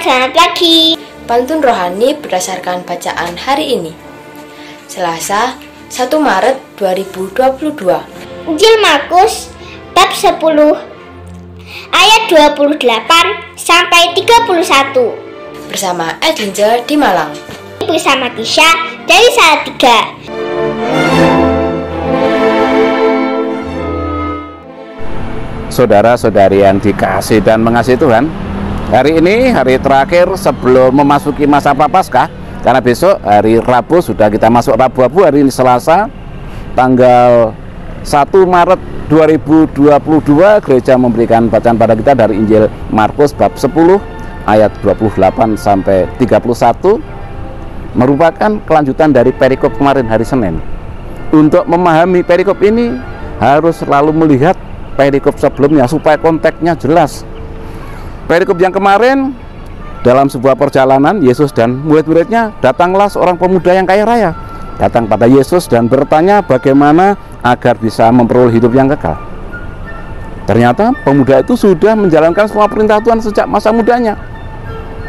selamat pagi. Pantun rohani berdasarkan bacaan hari ini, Selasa 1 Maret 2022. Injil Markus bab 10 ayat 28 sampai 31. Bersama Edlinja di Malang. Bersama Tisha dari Salatiga. Saudara-saudari yang dikasih dan mengasihi Tuhan, hari ini hari terakhir sebelum memasuki masa Prapaskah, karena besok hari Rabu sudah kita masuk Rabu-Rabu. Hari ini Selasa tanggal 1 Maret 2022, gereja memberikan bacaan pada kita dari Injil Markus bab 10 ayat 28 sampai 31, merupakan kelanjutan dari perikop kemarin hari Senin. Untuk memahami perikop ini harus selalu melihat perikop sebelumnya supaya konteksnya jelas. Perikop yang kemarin, dalam sebuah perjalanan Yesus dan murid-muridnya, datanglah seorang pemuda yang kaya raya datang pada Yesus dan bertanya bagaimana agar bisa memperoleh hidup yang kekal. Ternyata pemuda itu sudah menjalankan semua perintah Tuhan sejak masa mudanya.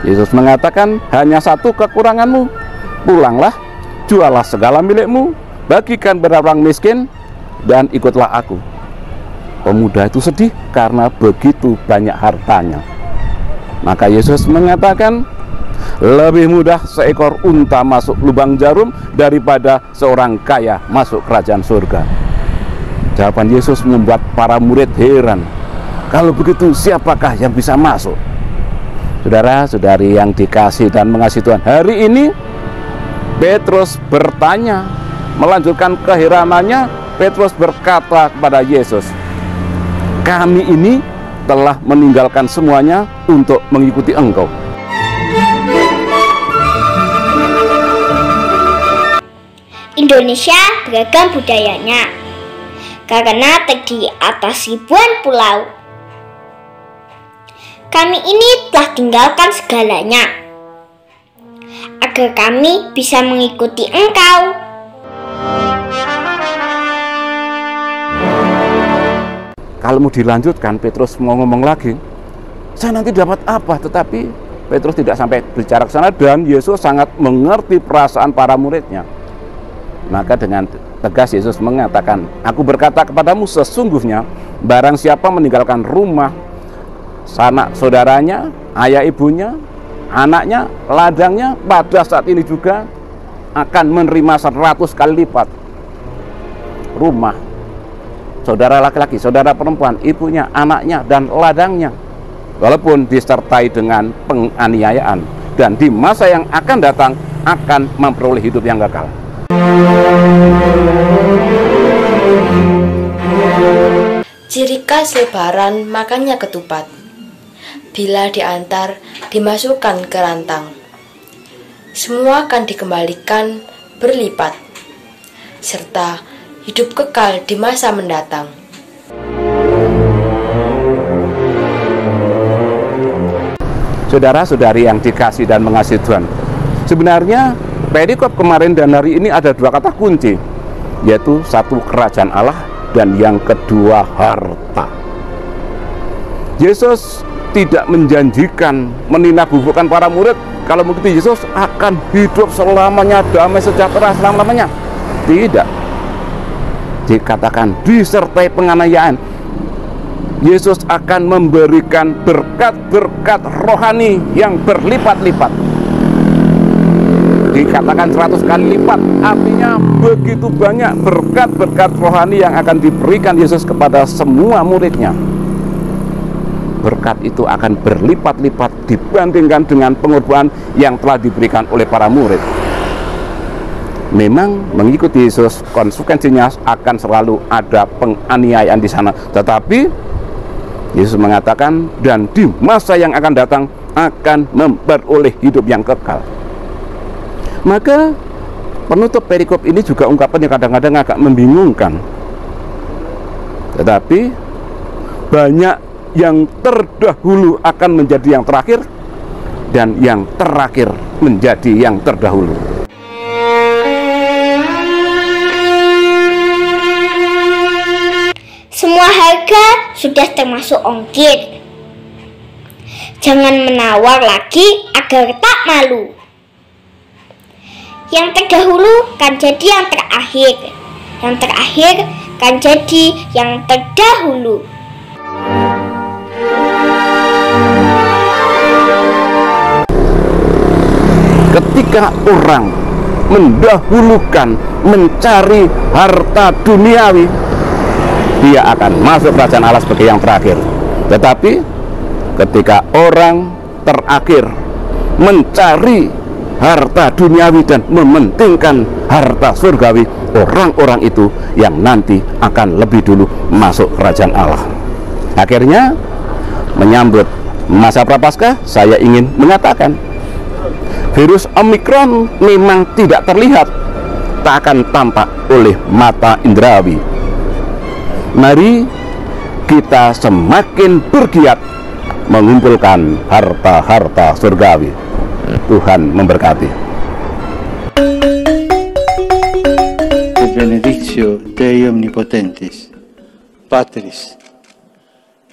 Yesus mengatakan, hanya satu kekuranganmu, pulanglah, jualah segala milikmu, bagikan pada orang miskin, dan ikutlah aku. Pemuda itu sedih karena begitu banyak hartanya. Maka Yesus mengatakan, lebih mudah seekor unta masuk lubang jarum daripada seorang kaya masuk kerajaan surga. Jawaban Yesus membuat para murid heran. Kalau begitu, siapakah yang bisa masuk? Saudara-saudari yang dikasih dan mengasihi Tuhan, hari ini Petrus bertanya, melanjutkan keheranannya. Petrus berkata kepada Yesus, kami ini telah meninggalkan semuanya untuk mengikuti Engkau. Indonesia beragam budayanya karena terdiri atas ribuan pulau. Kami ini telah tinggalkan segalanya agar kami bisa mengikuti Engkau. Kalau mau dilanjutkan, Petrus mau ngomong lagi, saya nanti dapat apa? Tetapi Petrus tidak sampai bicara ke sana, dan Yesus sangat mengerti perasaan para muridnya. Maka dengan tegas Yesus mengatakan, aku berkata kepadamu, sesungguhnya barang siapa meninggalkan rumah, sanak saudaranya, ayah ibunya, anaknya, ladangnya, pada saat ini juga akan menerima 100 kali lipat. Rumah, saudara laki-laki, saudara perempuan, ibunya, anaknya, dan ladangnya, walaupun disertai dengan penganiayaan, dan di masa yang akan datang akan memperoleh hidup yang kekal. Ciri khas Lebaran makannya ketupat. Bila diantar, dimasukkan ke rantang. Semua akan dikembalikan berlipat, serta hidup kekal di masa mendatang. Saudara-saudari yang dikasih dan mengasihi Tuhan, sebenarnya perikop kemarin dan hari ini ada dua kata kunci, yaitu satu kerajaan Allah dan yang kedua harta. Yesus tidak menjanjikan meninabubukan para murid kalau mengikuti Yesus akan hidup selamanya damai sejahtera selama-lamanya. Tidak. Dikatakan disertai penganiayaan. Yesus akan memberikan berkat-berkat rohani yang berlipat-lipat. Dikatakan 100 kali lipat, artinya begitu banyak berkat-berkat rohani yang akan diberikan Yesus kepada semua muridnya. Berkat itu akan berlipat-lipat dibandingkan dengan pengorbanan yang telah diberikan oleh para murid. Memang mengikuti Yesus konsekuensinya akan selalu ada penganiayaan di sana, tetapi Yesus mengatakan, dan di masa yang akan datang akan memperoleh hidup yang kekal. Maka penutup perikop ini juga ungkapan yang kadang-kadang agak membingungkan, tetapi banyak yang terdahulu akan menjadi yang terakhir, dan yang terakhir menjadi yang terdahulu. Semua harga sudah termasuk ongkir. Jangan menawar lagi agar tak malu. Yang terdahulu kan jadi yang terakhir. Yang terakhir kan jadi yang terdahulu. Ketika orang mendahulukan mencari harta duniawi, dia akan masuk kerajaan Allah sebagai yang terakhir. Tetapi ketika orang terakhir mencari harta duniawi dan mementingkan harta surgawi, orang-orang itu yang nanti akan lebih dulu masuk kerajaan Allah. Akhirnya, menyambut masa Prapaskah, saya ingin mengatakan, virus Omikron memang tidak terlihat, tak akan tampak oleh mata indrawi. Mari kita semakin bergiat mengumpulkan harta-harta surgawi. Tuhan memberkati. Et benedictio Dei omnipotentis, Patris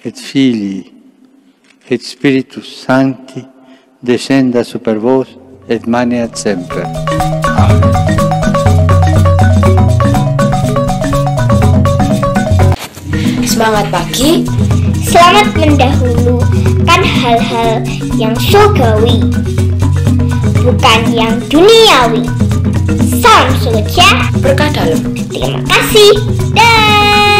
et Filii et Spiritus Sancti descenda super vos et maneat semper. Amen. Semangat pagi, Selamat mendahulukan hal-hal yang surgawi, bukan yang duniawi. Salam surga, berkah dalam. terima kasih, dan